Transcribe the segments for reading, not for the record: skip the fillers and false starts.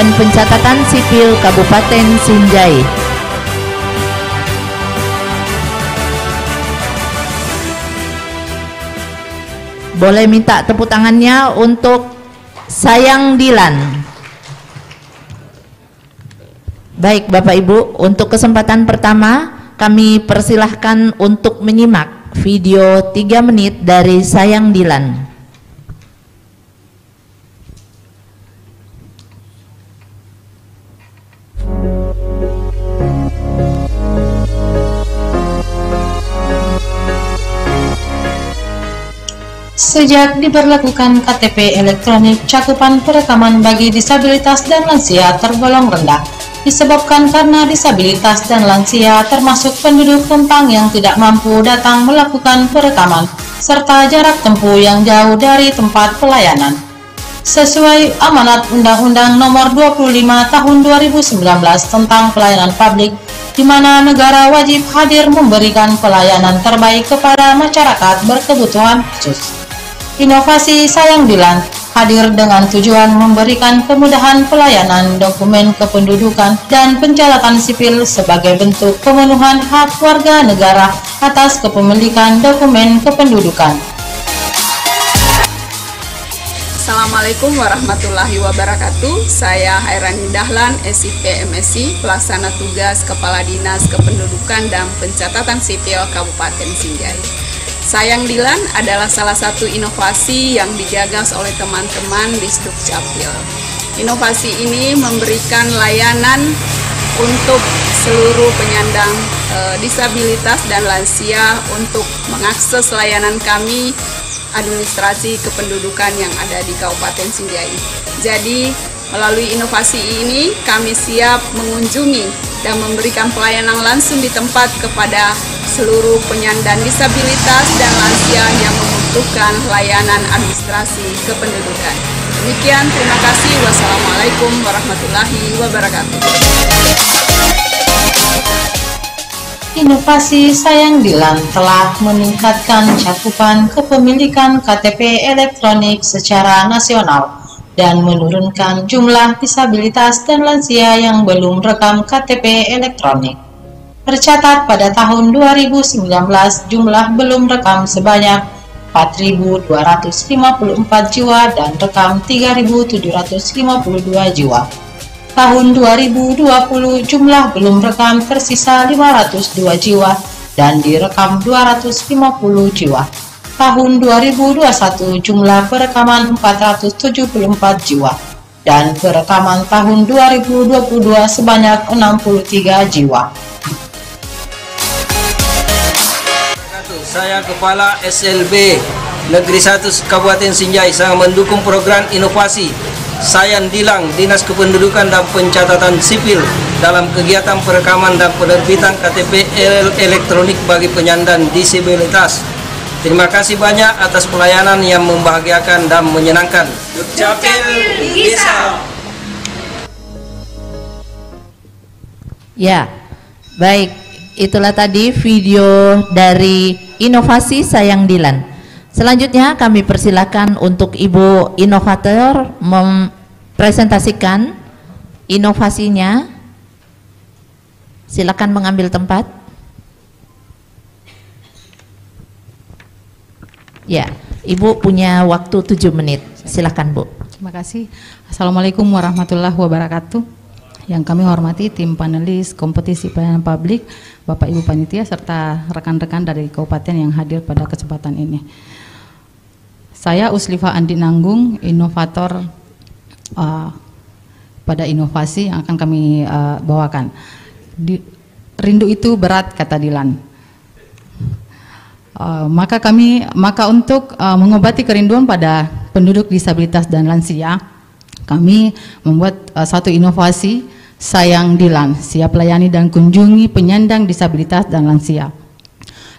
dan Pencatatan Sipil Kabupaten Sinjai. Boleh minta tepuk tangannya untuk Sayang Dilan. Baik Bapak Ibu, untuk kesempatan pertama kami persilahkan untuk menyimak video 3 menit dari Sayang Dilan. Sejak diberlakukan KTP elektronik, cakupan perekaman bagi disabilitas dan lansia tergolong rendah, disebabkan karena disabilitas dan lansia termasuk penduduk rentang yang tidak mampu datang melakukan perekaman, serta jarak tempuh yang jauh dari tempat pelayanan. Sesuai amanat Undang-Undang Nomor 25 Tahun 2019 tentang Pelayanan Publik, di mana negara wajib hadir memberikan pelayanan terbaik kepada masyarakat berkebutuhan khusus. Inovasi Sayang Dilan hadir dengan tujuan memberikan kemudahan pelayanan dokumen kependudukan dan pencatatan sipil sebagai bentuk pemenuhan hak warga negara atas kepemilikan dokumen kependudukan. Assalamualaikum warahmatullahi wabarakatuh. Saya Hairani Dahlan, SIP MSI, Pelaksana Tugas Kepala Dinas Kependudukan dan Pencatatan Sipil Kabupaten Sinjai. Sayang Dilan adalah salah satu inovasi yang digagas oleh teman-teman di Sdukcapil. Inovasi ini memberikan layanan untuk seluruh penyandang disabilitas dan lansia untuk mengakses layanan kami administrasi kependudukan yang ada di Kabupaten Sinjai. Jadi melalui inovasi ini kami siap mengunjungi dan memberikan pelayanan langsung di tempat kepada seluruh penyandang disabilitas dan lansia yang membutuhkan layanan administrasi kependudukan. Demikian, terima kasih. Wassalamualaikum warahmatullahi wabarakatuh. Inovasi Sayang Dilan telah meningkatkan cakupan kepemilikan KTP elektronik secara nasional dan menurunkan jumlah disabilitas dan lansia yang belum rekam KTP elektronik. Tercatat pada tahun 2019 jumlah belum rekam sebanyak 4.254 jiwa dan rekam 3.752 jiwa. Tahun 2020 jumlah belum rekam tersisa 502 jiwa dan direkam 250 jiwa. Tahun 2021 jumlah perekaman 474 jiwa dan perekaman tahun 2022 sebanyak 63 jiwa. Saya Kepala SLB Negeri 1 Kabupaten Sinjai sangat mendukung program inovasi Sayang Dilan Dinas Kependudukan dan Pencatatan Sipil dalam kegiatan perekaman dan penerbitan KTP elektronik bagi penyandang disabilitas. Terima kasih banyak atas pelayanan yang membahagiakan dan menyenangkan. Dukcapil bisa. Ya, baik. Itulah tadi video dari inovasi Sayang Dilan. Selanjutnya kami persilakan untuk Ibu inovator mempresentasikan inovasinya. Silakan mengambil tempat. Ya, Ibu punya waktu 7 menit. Silakan Bu. Terima kasih. Assalamualaikum warahmatullahi wabarakatuh. Yang kami hormati tim panelis kompetisi pelayanan publik, Bapak Ibu Panitia serta rekan-rekan dari kabupaten yang hadir pada kesempatan ini. Saya Uslifah Andi Nanggung, inovator pada inovasi yang akan kami bawakan. Rindu itu berat, kata Dilan. Maka untuk mengobati kerinduan pada penduduk disabilitas dan lansia, kami membuat satu inovasi Sayang Dilan, siap layani dan kunjungi penyandang disabilitas dan lansia.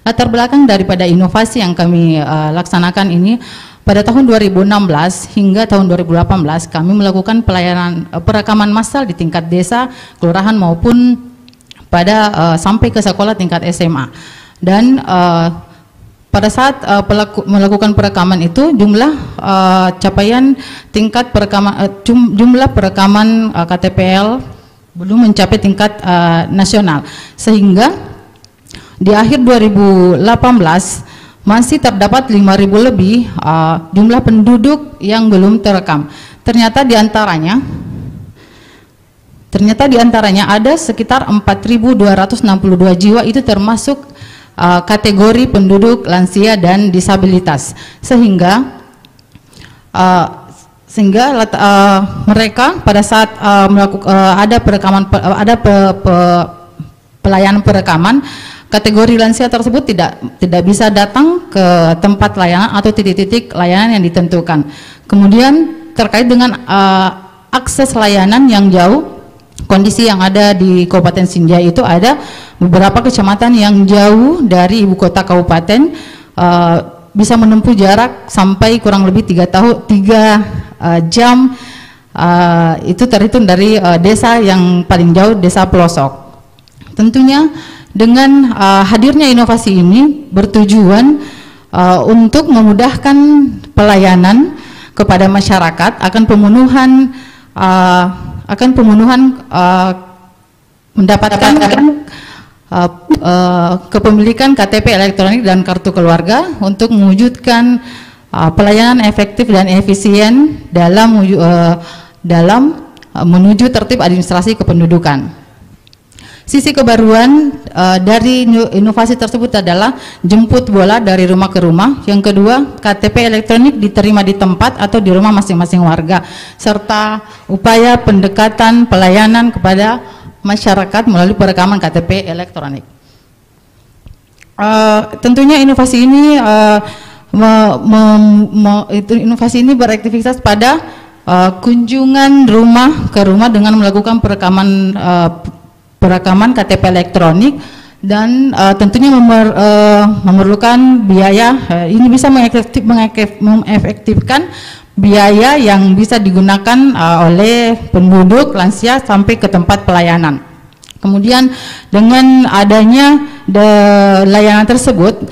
Latar belakang daripada inovasi yang kami laksanakan ini, pada tahun 2016 hingga tahun 2018 kami melakukan pelayanan perekaman massal di tingkat desa, kelurahan maupun pada sampai ke sekolah tingkat SMA. Dan pada saat melakukan perekaman itu jumlah capaian tingkat perekaman jumlah perekaman KTPL belum mencapai tingkat nasional, sehingga di akhir 2018 masih terdapat 5.000 lebih jumlah penduduk yang belum terekam. Ternyata di antaranya ada sekitar 4.262 jiwa, itu termasuk kategori penduduk lansia dan disabilitas, sehingga mereka pada saat ada perekaman pelayanan perekaman, kategori lansia tersebut tidak bisa datang ke tempat layanan atau titik-titik layanan yang ditentukan. Kemudian terkait dengan akses layanan yang jauh, kondisi yang ada di Kabupaten Sinjai itu ada beberapa kecamatan yang jauh dari ibu kota kabupaten, bisa menempuh jarak sampai kurang lebih 3 jam, itu terhitung dari desa yang paling jauh, desa pelosok. Tentunya dengan hadirnya inovasi ini bertujuan untuk memudahkan pelayanan kepada masyarakat akan pemenuhan mendapatkan kepemilikan KTP elektronik dan kartu keluarga untuk mewujudkan pelayanan efektif dan efisien dalam menuju tertib administrasi kependudukan. Sisi kebaruan dari inovasi tersebut adalah jemput bola dari rumah ke rumah. Yang kedua, KTP elektronik diterima di tempat atau di rumah masing-masing warga, serta upaya pendekatan pelayanan kepada masyarakat melalui perekaman KTP elektronik. Tentunya inovasi ini inovasi ini beraktivitas pada kunjungan rumah ke rumah dengan melakukan perekaman KTP elektronik, dan tentunya memerlukan biaya. Ini bisa mengefektifkan biaya yang bisa digunakan oleh penduduk lansia sampai ke tempat pelayanan. Kemudian dengan adanya layanan tersebut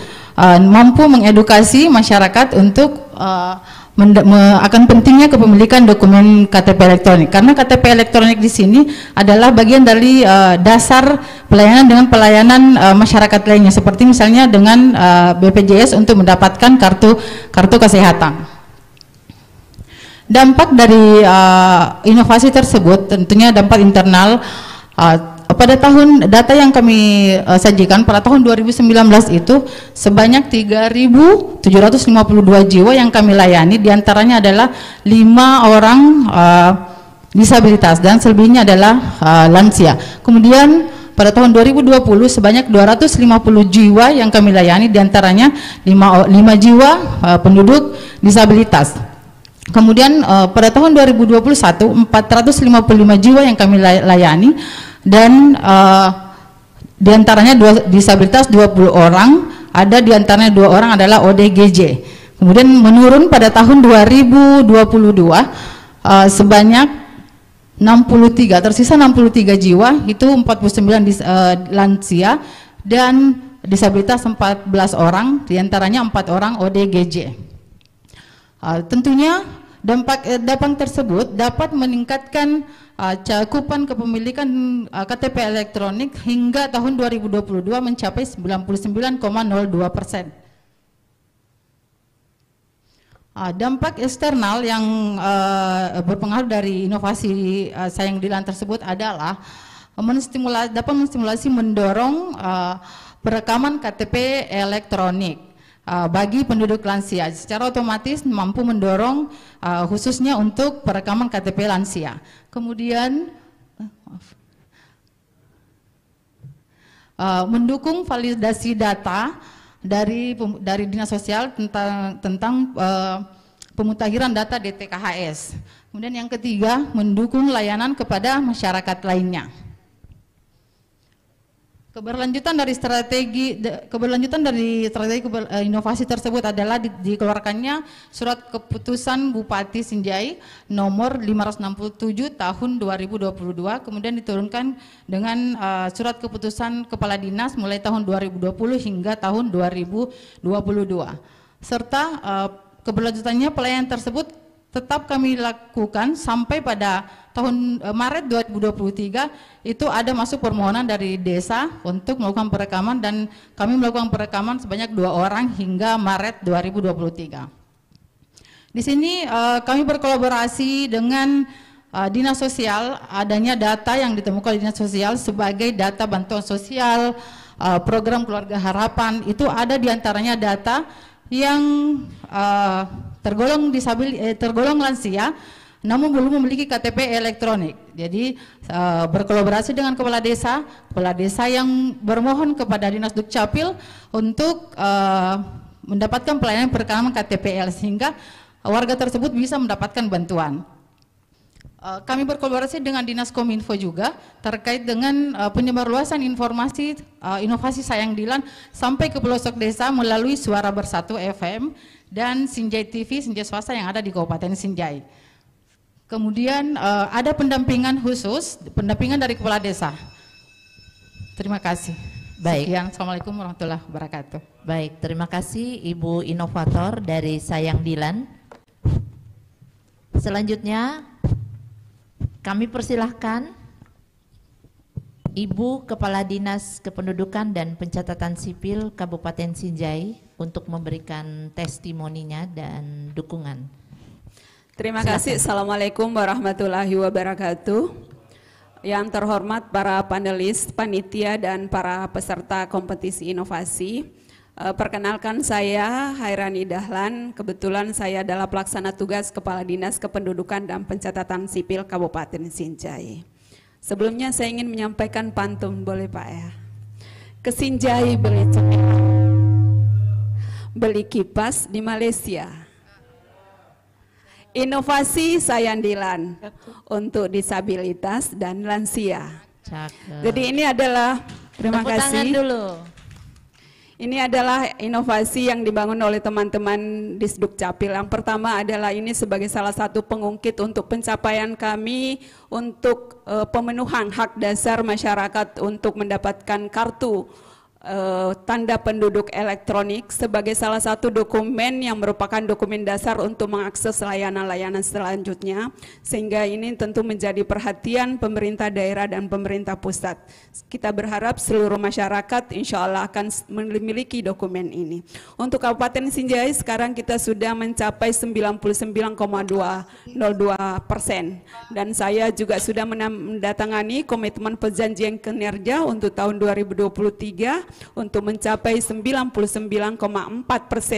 mampu mengedukasi masyarakat untuk akan pentingnya kepemilikan dokumen KTP elektronik, karena KTP elektronik di sini adalah bagian dari dasar pelayanan dengan pelayanan masyarakat lainnya, seperti misalnya dengan BPJS untuk mendapatkan kartu kesehatan. Dampak dari inovasi tersebut tentunya dampak internal. Pada data yang kami sajikan pada tahun 2019 itu sebanyak 3.752 jiwa yang kami layani, diantaranya adalah 5 orang disabilitas dan selebihnya adalah lansia. Kemudian pada tahun 2020 sebanyak 250 jiwa yang kami layani, diantaranya 5 jiwa penduduk disabilitas. Kemudian pada tahun 2021 455 jiwa yang kami layani, dan diantaranya disabilitas 20 orang, ada diantaranya 2 orang adalah ODGJ. Kemudian menurun pada tahun 2022 sebanyak 63, tersisa 63 jiwa, itu 49 lansia dan disabilitas 14 orang, diantaranya 4 orang ODGJ. Tentunya dampak tersebut dapat meningkatkan cakupan kepemilikan KTP elektronik hingga tahun 2022 mencapai 99,02%. Dampak eksternal yang berpengaruh dari inovasi Sayang Dilan tersebut adalah dapat menstimulasi mendorong perekaman KTP elektronik bagi penduduk lansia, secara otomatis mampu mendorong khususnya untuk perekaman KTP lansia. Kemudian mendukung validasi data dari Dinas Sosial tentang pemutakhiran data DTKHS. Kemudian yang ketiga, mendukung layanan kepada masyarakat lainnya. Keberlanjutan dari inovasi tersebut adalah dikeluarkannya surat keputusan Bupati Sinjai nomor 567 tahun 2022, kemudian diturunkan dengan surat keputusan Kepala Dinas mulai tahun 2020 hingga tahun 2022. Serta keberlanjutannya pelayanan tersebut tetap kami lakukan sampai pada tahun Maret 2023 itu ada masuk permohonan dari desa untuk melakukan perekaman, dan kami melakukan perekaman sebanyak 2 orang hingga Maret 2023. Di sini kami berkolaborasi dengan Dinas Sosial, adanya data yang ditemukan di Dinas Sosial sebagai data bantuan sosial, program Keluarga Harapan, itu ada diantaranya data yang tergolong lansia namun belum memiliki KTP elektronik. Jadi berkolaborasi dengan kepala desa yang bermohon kepada Dinas Dukcapil untuk mendapatkan pelayanan perekaman KTPL sehingga warga tersebut bisa mendapatkan bantuan. Kami berkolaborasi dengan Dinas Kominfo juga terkait dengan penyebarluasan informasi inovasi Sayang Dilan sampai ke pelosok desa melalui Suara Bersatu FM dan Sinjai TV, Sinjai Swasta yang ada di Kabupaten Sinjai. Kemudian ada pendampingan khusus, pendampingan dari kepala desa. Terima kasih. Baik. Sekian, Assalamualaikum warahmatullahi wabarakatuh. Baik, terima kasih Ibu inovator dari Sayang Dilan. Selanjutnya kami persilahkan Ibu Kepala Dinas Kependudukan dan Pencatatan Sipil Kabupaten Sinjai untuk memberikan testimoninya dan dukungan. Terima kasih. Assalamualaikum warahmatullahi wabarakatuh. Yang terhormat para panelis, panitia, dan para peserta kompetisi inovasi. Perkenalkan, saya Hairani Dahlan. Kebetulan saya adalah pelaksana tugas Kepala Dinas Kependudukan dan Pencatatan Sipil Kabupaten Sinjai. Sebelumnya saya ingin menyampaikan pantun, boleh Pak ya? Ke Sinjai beli cemilan, beli kipas di Malaysia. Inovasi Sayang Dilan untuk disabilitas dan lansia. Cakep. Jadi ini adalah, terima Tepuk kasih. tangan dulu. Ini adalah inovasi yang dibangun oleh teman-teman di Dukcapil. Yang pertama adalah ini sebagai salah satu pengungkit untuk pencapaian kami untuk pemenuhan hak dasar masyarakat untuk mendapatkan kartu tanda penduduk elektronik sebagai salah satu dokumen yang merupakan dokumen dasar untuk mengakses layanan-layanan selanjutnya, sehingga ini tentu menjadi perhatian pemerintah daerah dan pemerintah pusat. Kita berharap seluruh masyarakat insya Allah akan memiliki dokumen ini. Untuk Kabupaten Sinjai sekarang kita sudah mencapai 99,202%, dan saya juga sudah mendatangani komitmen perjanjian kinerja untuk tahun 2023 untuk mencapai 99,4%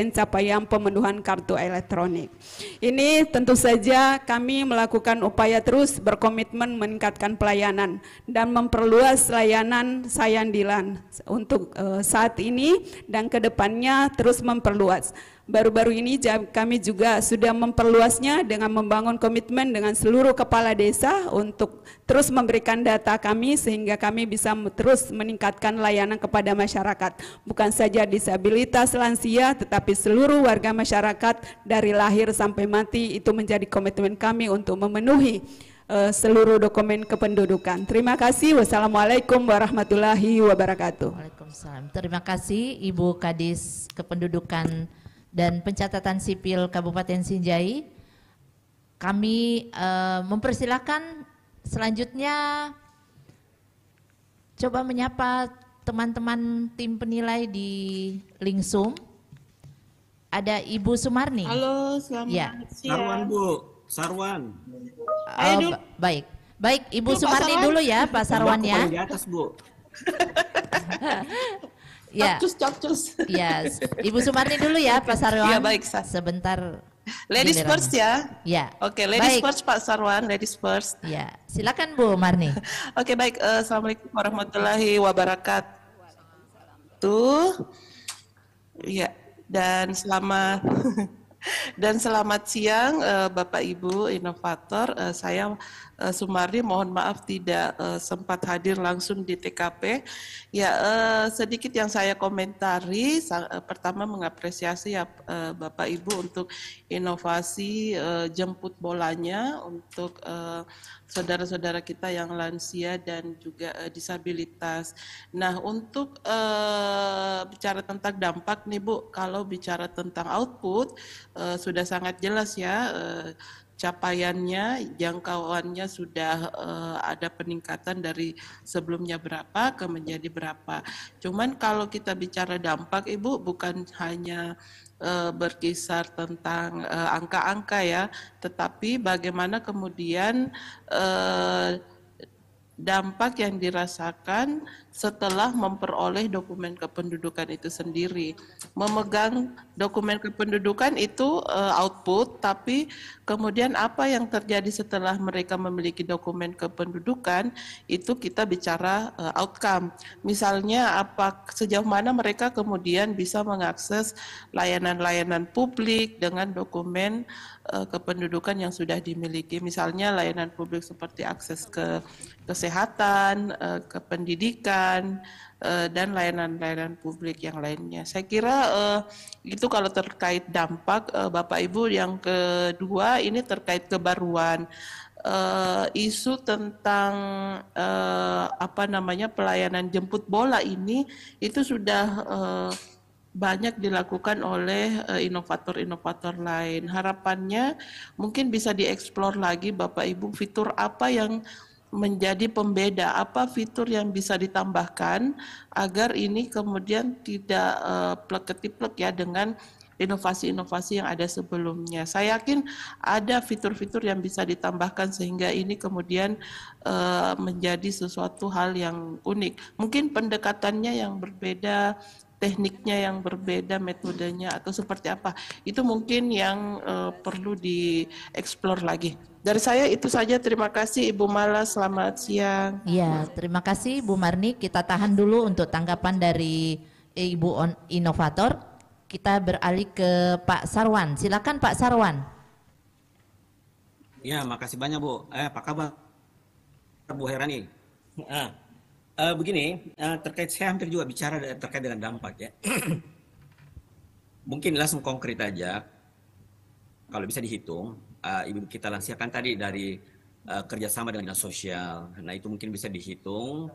capaian pemenuhan kartu elektronik. Ini tentu saja kami melakukan upaya terus berkomitmen meningkatkan pelayanan dan memperluas layanan Sayang Dilan untuk saat ini dan kedepannya terus memperluas. Baru-baru ini kami juga sudah memperluasnya dengan membangun komitmen dengan seluruh kepala desa untuk terus memberikan data kami sehingga kami bisa terus meningkatkan layanan kepada masyarakat. Bukan saja disabilitas lansia tetapi seluruh warga masyarakat dari lahir sampai mati, itu menjadi komitmen kami untuk memenuhi seluruh dokumen kependudukan. Terima kasih. Wassalamualaikum warahmatullahi wabarakatuh. Waalaikumsalam. Terima kasih Ibu Kadis Kependudukan dan Pencatatan Sipil Kabupaten Sinjai. Kami mempersilahkan selanjutnya coba menyapa teman-teman tim penilai di link Zoom. Ada Ibu Sumarni. Halo, selamat siang. Sarwan Bu, Sarwan. Baik, baik Ibu Pak Sumarni Sarwan. dulu ya, Pak Sarwan ya. Di atas Bu. Ya. Capcus. Ya, Ibu Sumarni dulu ya, Pak Sarwan. Iya, baik, Sa. Sebentar. Ladies giliran. first ya. Ya. Oke, ladies Baik. first Pak Sarwan, ladies first. Ya, silakan Bu Marni. Oke, baik. Assalamualaikum warahmatullahi wabarakatuh. Iya, dan selamat siang Bapak Ibu inovator. Saya Sumardi, mohon maaf tidak sempat hadir langsung di TKP. Ya, sedikit yang saya komentari, pertama mengapresiasi ya Bapak Ibu untuk inovasi jemput bolanya untuk saudara-saudara kita yang lansia dan juga disabilitas. Nah, untuk bicara tentang dampak nih Bu, kalau bicara tentang output sudah sangat jelas ya, capaiannya, jangkauannya sudah ada peningkatan dari sebelumnya berapa ke menjadi berapa. Cuman kalau kita bicara dampak Ibu, bukan hanya berkisar tentang angka-angka ya, tetapi bagaimana kemudian dampak yang dirasakan setelah memperoleh dokumen kependudukan itu sendiri. Memegang dokumen kependudukan itu output, tapi kemudian apa yang terjadi setelah mereka memiliki dokumen kependudukan itu kita bicara outcome. Misalnya sejauh mana mereka kemudian bisa mengakses layanan-layanan publik dengan dokumen kependudukan yang sudah dimiliki. Misalnya layanan publik seperti akses ke kesehatan, ke pendidikan, dan layanan-layanan publik yang lainnya. Saya kira itu kalau terkait dampak, Bapak Ibu. Yang kedua ini terkait kebaruan. Isu tentang pelayanan jemput bola ini itu sudah banyak dilakukan oleh inovator-inovator lain. Harapannya mungkin bisa dieksplor lagi Bapak Ibu, fitur apa yang menjadi pembeda, apa fitur yang bisa ditambahkan agar ini kemudian tidak plek-ketiplek ya dengan inovasi-inovasi yang ada sebelumnya. Saya yakin ada fitur-fitur yang bisa ditambahkan sehingga ini kemudian menjadi sesuatu hal yang unik. Mungkin pendekatannya yang berbeda, tekniknya yang berbeda, metodenya atau seperti apa. Itu mungkin yang perlu dieksplor lagi. Dari saya itu saja, terima kasih Ibu Mala, selamat siang. Ya, terima kasih Bu Marni. Kita tahan dulu untuk tanggapan dari Ibu Inovator. Kita beralih ke Pak Sarwan. Silakan Pak Sarwan. Ya, makasih banyak Bu. Apa kabar Bu Herani? Begini, terkait saya hampir juga bicara terkait dengan dampak ya. Mungkin langsung konkret aja. Kalau bisa dihitung, Ibu kita lansia kan tadi dari kerjasama dengan dinas sosial. Nah itu mungkin bisa dihitung.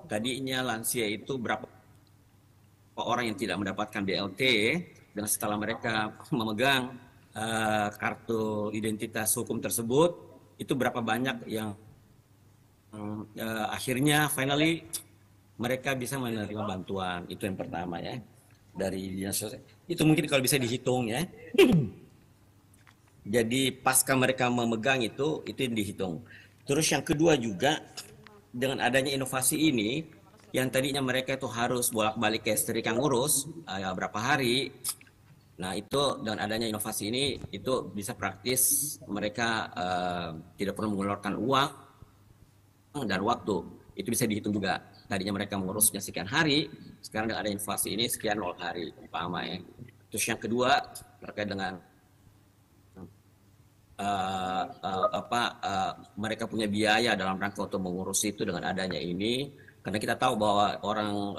Tadinya lansia itu berapa orang yang tidak mendapatkan BLT, dan setelah mereka memegang kartu identitas hukum tersebut, itu berapa banyak yang akhirnya finally mereka bisa menerima bantuan. Itu yang pertama ya, dari dinas sosial. Itu mungkin kalau bisa dihitung ya. Jadi pasca mereka memegang itu yang dihitung. Terus yang kedua juga, dengan adanya inovasi ini, yang tadinya mereka itu harus bolak-balik ke istri yang ngurus berapa hari. Nah itu dengan adanya inovasi ini, itu bisa praktis mereka tidak perlu mengeluarkan uang dan waktu. Itu bisa dihitung juga. Tadinya mereka mengurusnya sekian hari, sekarang dengan ada inovasi ini sekian 0 hari, umpama ya. Terus yang kedua terkait dengan mereka punya biaya dalam rangka untuk mengurus itu dengan adanya ini, karena kita tahu bahwa orang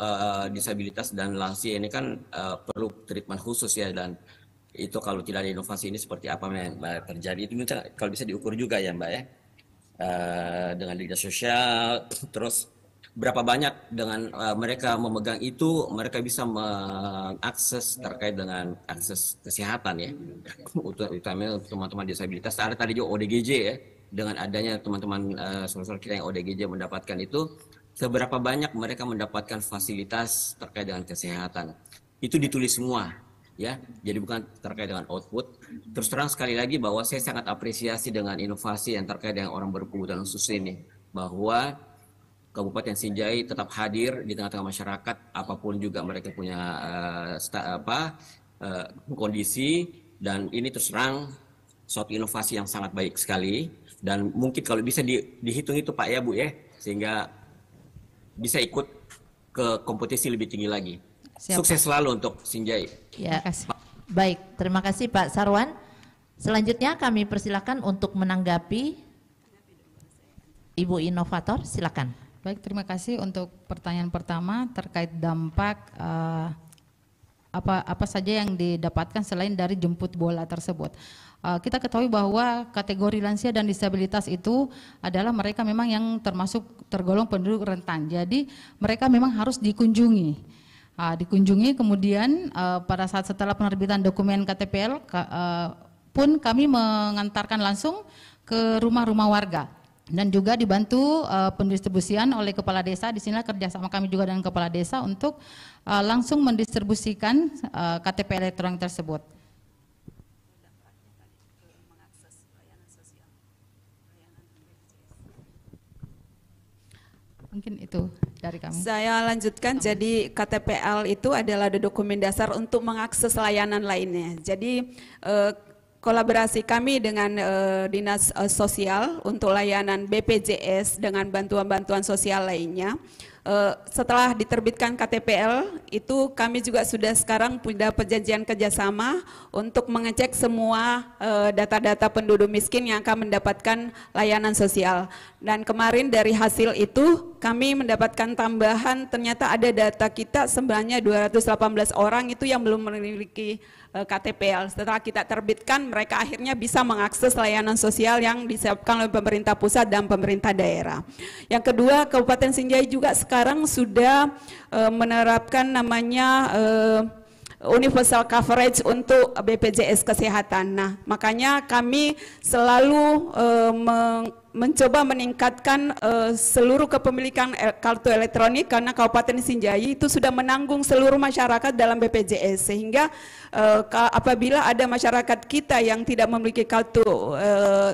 disabilitas dan lansia ini kan perlu treatment khusus ya, dan itu kalau tidak ada inovasi ini seperti apa Mbak terjadi, itu kalau bisa diukur juga ya Mbak ya, dengan dinas sosial. Terus berapa banyak dengan mereka memegang itu, mereka bisa mengakses terkait dengan akses kesehatan ya, utamanya teman-teman disabilitas. Ada tadi juga ODGJ ya, dengan adanya teman-teman saudara kita yang ODGJ mendapatkan itu, seberapa banyak mereka mendapatkan fasilitas terkait dengan kesehatan. Itu ditulis semua ya, jadi bukan terkait dengan output. Terus terang sekali lagi bahwa saya sangat apresiasi dengan inovasi yang terkait dengan orang berkebutuhan khusus ini, bahwa Kabupaten Sinjai tetap hadir di tengah-tengah masyarakat, apapun juga mereka punya kondisi, dan ini terus terang suatu inovasi yang sangat baik sekali, dan mungkin kalau bisa dihitung itu Pak ya Bu ya, sehingga bisa ikut ke kompetisi lebih tinggi lagi. Siap. Sukses selalu untuk Sinjai. Ya, baik, terima kasih Pak Sarwan. Selanjutnya kami persilakan untuk menanggapi Ibu inovator, silakan. Baik, terima kasih untuk pertanyaan pertama terkait dampak apa saja yang didapatkan selain dari jemput bola tersebut. Kita ketahui bahwa kategori lansia dan disabilitas itu adalah mereka memang yang termasuk tergolong penduduk rentan. Jadi mereka memang harus dikunjungi. Kemudian pada saat setelah penerbitan dokumen KTPL pun kami mengantarkan langsung ke rumah-rumah warga dan juga dibantu pendistribusian oleh kepala desa. Di sini kerjasama kami juga dengan kepala desa untuk langsung mendistribusikan KTP elektronik tersebut. Mungkin itu dari kami. Saya lanjutkan, jadi KTPL itu adalah dokumen dasar untuk mengakses layanan lainnya. Jadi kolaborasi kami dengan Dinas Sosial untuk layanan BPJS dengan bantuan-bantuan sosial lainnya. Setelah diterbitkan KTPL itu kami juga sudah sekarang punya perjanjian kerjasama untuk mengecek semua data-data penduduk miskin yang akan mendapatkan layanan sosial. Dan kemarin dari hasil itu kami mendapatkan tambahan, ternyata ada data kita sebenarnya 218 orang itu yang belum memiliki KTPL. Setelah kita terbitkan, mereka akhirnya bisa mengakses layanan sosial yang disiapkan oleh pemerintah pusat dan pemerintah daerah. Yang kedua, Kabupaten Sinjai juga sekarang sudah menerapkan namanya universal coverage untuk BPJS Kesehatan. Nah, makanya kami selalu mencoba meningkatkan seluruh kepemilikan kartu elektronik, karena Kabupaten Sinjai itu sudah menanggung seluruh masyarakat dalam BPJS, sehingga apabila ada masyarakat kita yang tidak memiliki kartu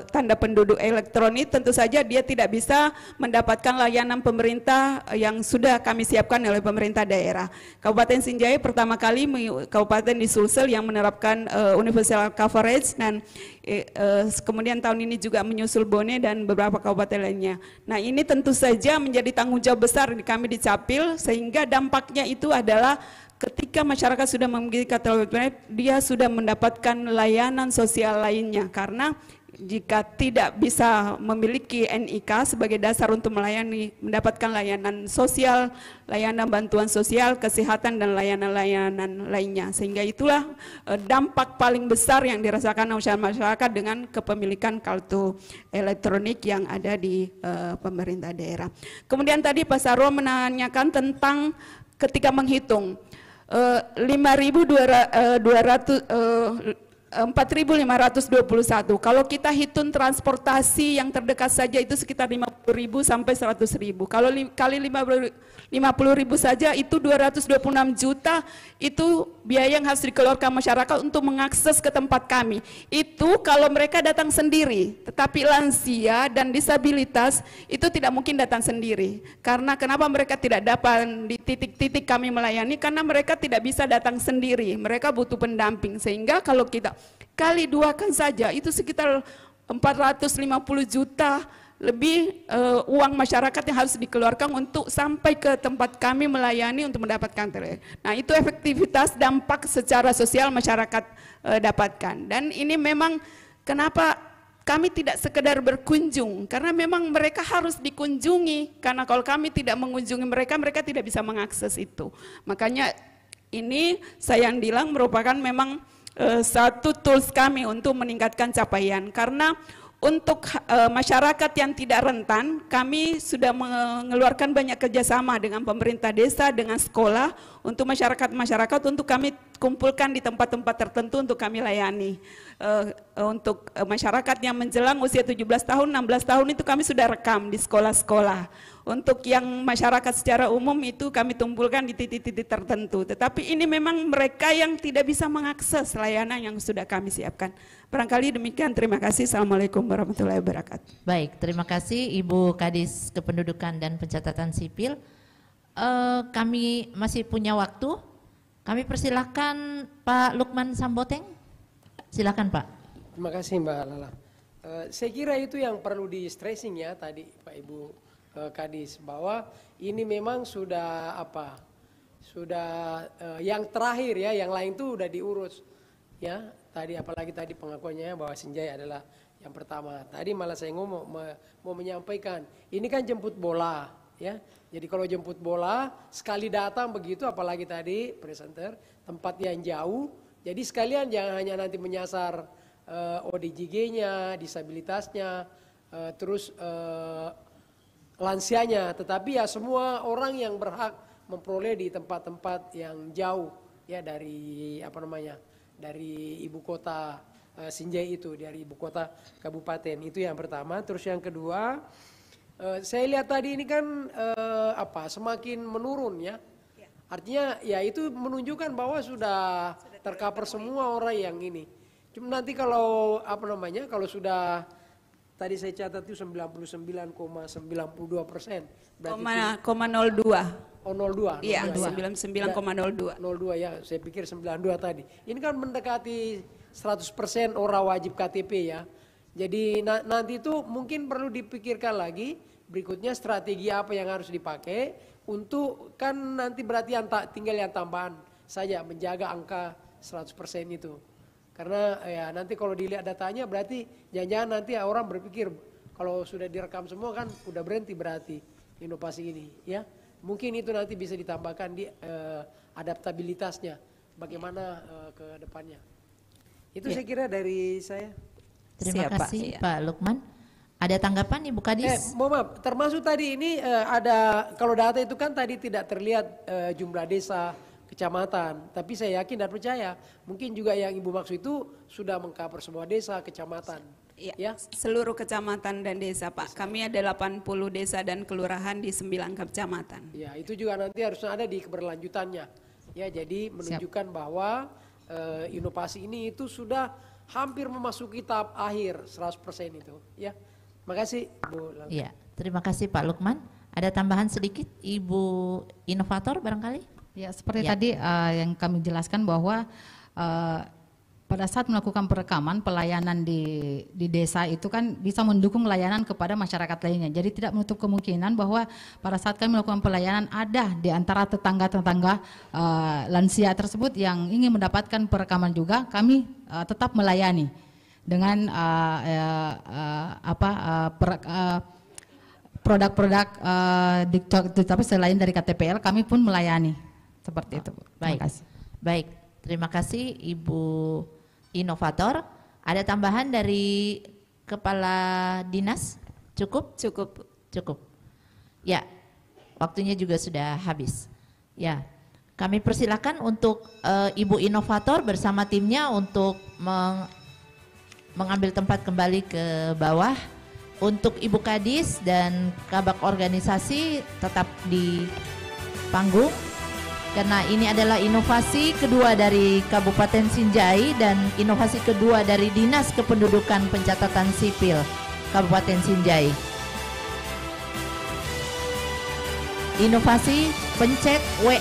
tanda penduduk elektronik, tentu saja dia tidak bisa mendapatkan layanan pemerintah yang sudah kami siapkan oleh pemerintah daerah. Kabupaten Sinjai pertama kali kabupaten di Sulsel yang menerapkan universal coverage, dan kemudian tahun ini juga menyusul Bone dan beberapa kabupaten lainnya. Nah, ini tentu saja menjadi tanggung jawab besar di kami di Capil, sehingga dampaknya itu adalah ketika masyarakat sudah memiliki KTP, dia sudah mendapatkan layanan sosial lainnya, karena jika tidak bisa memiliki NIK sebagai dasar untuk mendapatkan layanan sosial, layanan bantuan sosial, kesehatan, dan layanan-layanan lainnya. Sehingga itulah dampak paling besar yang dirasakan oleh masyarakat dengan kepemilikan kartu elektronik yang ada di pemerintah daerah. Kemudian tadi Pak Sarwo menanyakan tentang ketika menghitung 4.521. Kalau kita hitung transportasi yang terdekat saja itu sekitar 50.000 sampai 100.000. Kalau kali 50.000 saja itu 226 juta, itu biaya yang harus dikeluarkan masyarakat untuk mengakses ke tempat kami. Itu kalau mereka datang sendiri, tetapi lansia dan disabilitas itu tidak mungkin datang sendiri. Karena kenapa mereka tidak dapat di titik-titik kami melayani? Karena mereka tidak bisa datang sendiri, mereka butuh pendamping. Sehingga kalau kita kali duakan saja itu sekitar 450 juta lebih uang masyarakat yang harus dikeluarkan untuk sampai ke tempat kami melayani untuk mendapatkan Nah, itu efektivitas dampak secara sosial masyarakat dapatkan. Dan ini memang kenapa kami tidak sekedar berkunjung, karena memang mereka harus dikunjungi, karena kalau kami tidak mengunjungi mereka, mereka tidak bisa mengakses itu. Makanya ini Sayang Dilang merupakan memang satu tools kami untuk meningkatkan capaian, karena untuk masyarakat yang tidak rentan, kami sudah mengeluarkan banyak kerjasama dengan pemerintah desa, dengan sekolah, untuk masyarakat untuk kami kumpulkan di tempat-tempat tertentu untuk kami layani. Untuk masyarakat yang menjelang usia 17 tahun, 16 tahun itu kami sudah rekam di sekolah-sekolah. Untuk yang masyarakat secara umum itu kami kumpulkan di titik-titik tertentu. Tetapi ini memang mereka yang tidak bisa mengakses layanan yang sudah kami siapkan. Barangkali demikian, terima kasih. Assalamualaikum warahmatullahi wabarakatuh. Baik, terima kasih Ibu Kadis Kependudukan dan Pencatatan Sipil. Kami masih punya waktu. Kami persilahkan Pak Lukman Samboteng. Silakan Pak. Terima kasih Mbak Lala. Saya kira itu yang perlu di stressing ya tadi Pak Ibu Kadis, bahwa ini memang sudah yang terakhir ya, yang lain tuh udah diurus ya. Tadi apalagi tadi pengakuannya bahwa Sinjai adalah Yang pertama, tadi malah saya mau menyampaikan, ini kan jemput bola, ya. Jadi kalau jemput bola, sekali datang begitu, apalagi tadi presenter, tempat yang jauh, jadi sekalian jangan hanya nanti menyasar ODGJ-nya, disabilitasnya, terus lansianya, tetapi ya semua orang yang berhak memperoleh di tempat-tempat yang jauh, ya dari dari ibu kota Sinjai itu, dari ibu kota kabupaten. Itu yang pertama. Terus yang kedua, saya lihat tadi ini kan semakin menurun, ya. Artinya ya itu menunjukkan bahwa sudah tercover semua orang yang ini. Cuma nanti kalau kalau sudah tadi saya catat itu 99,92%. Berarti 0,02. Oh 02. Iya, 99,02. 02 ya, saya pikir 92 tadi. Ini kan mendekati 100% orang wajib KTP, ya. Jadi nanti itu mungkin perlu dipikirkan lagi berikutnya strategi apa yang harus dipakai untuk, kan nanti berarti tinggal yang tambahan saja menjaga angka 100% itu. Karena ya nanti kalau dilihat datanya berarti jangan-jangan nanti orang berpikir kalau sudah direkam semua kan udah berhenti berarti inovasi ini, ya. Mungkin itu nanti bisa ditambahkan di adaptabilitasnya bagaimana ke depannya. Itu saya kira dari saya. Terima kasih Pak Lukman. Ada tanggapan Ibu Kadis? Maaf, termasuk tadi ini ada, kalau data itu kan tadi tidak terlihat jumlah desa, kecamatan, tapi saya yakin dan percaya mungkin juga yang Ibu maksud itu sudah mengcover semua desa, kecamatan. Ya, seluruh kecamatan dan desa, Pak. Kami ada 80 desa dan kelurahan di 9 kecamatan. Ya, itu juga nanti harusnya ada di keberlanjutannya. Ya, jadi menunjukkan bahwa inovasi ini itu sudah hampir memasuki tahap akhir 100% itu, ya. Makasih Bu Lala. Iya, terima kasih Pak Lukman. Ada tambahan sedikit Ibu inovator barangkali? Ya, seperti tadi yang kami jelaskan bahwa pada saat melakukan perekaman pelayanan di desa itu kan bisa mendukung layanan kepada masyarakat lainnya. Jadi tidak menutup kemungkinan bahwa pada saat kami melakukan pelayanan ada di antara tetangga-tetangga lansia tersebut yang ingin mendapatkan perekaman juga, kami tetap melayani dengan produk-produk tapi selain dari KTPL kami pun melayani seperti itu. Baik. Terima kasih. Baik, terima kasih Ibu inovator. Ada tambahan dari Kepala Dinas? Cukup? Cukup. Ya, waktunya juga sudah habis. Ya, kami persilakan untuk Ibu inovator bersama timnya untuk mengambil tempat kembali ke bawah. Untuk Ibu Kadis dan kabak organisasi tetap di panggung. Karena ini adalah inovasi kedua dari Kabupaten Sinjai dan inovasi kedua dari Dinas Kependudukan Pencatatan Sipil Kabupaten Sinjai. Inovasi pencet WA